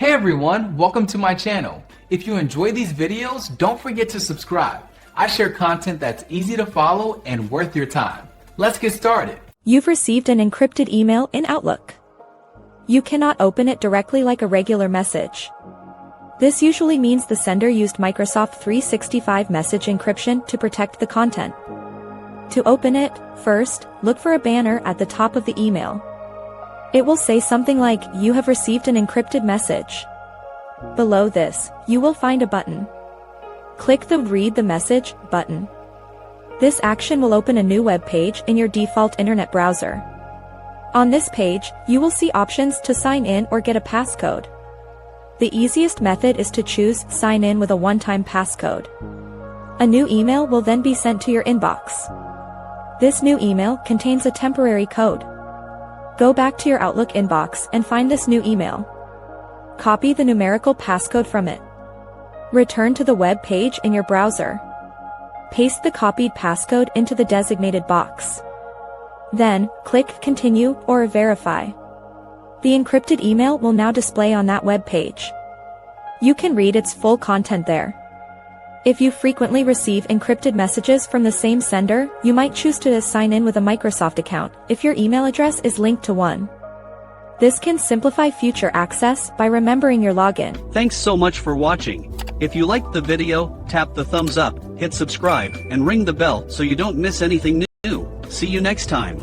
Hey everyone, welcome to my channel. If you enjoy these videos, don't forget to subscribe. I share content that's easy to follow and worth your time. Let's get started. You've received an encrypted email in Outlook. You cannot open it directly like a regular message. This usually means the sender used Microsoft 365 message encryption to protect the content. To open it, first, look for a banner at the top of the email. It will say something like, "You have received an encrypted message." Below this, you will find a button. Click the Read the Message button. This action will open a new web page in your default internet browser. On this page, you will see options to sign in or get a passcode. The easiest method is to choose Sign in with a one-time passcode. A new email will then be sent to your inbox. This new email contains a temporary code. Go back to your Outlook inbox and find this new email. Copy the numerical passcode from it. Return to the web page in your browser. Paste the copied passcode into the designated box. Then, click Continue or Verify. The encrypted email will now display on that web page. You can read its full content there. If you frequently receive encrypted messages from the same sender, you might choose to sign in with a Microsoft account if your email address is linked to one. This can simplify future access by remembering your login. Thanks so much for watching. If you liked the video, tap the thumbs up, hit subscribe, and ring the bell so you don't miss anything new. See you next time.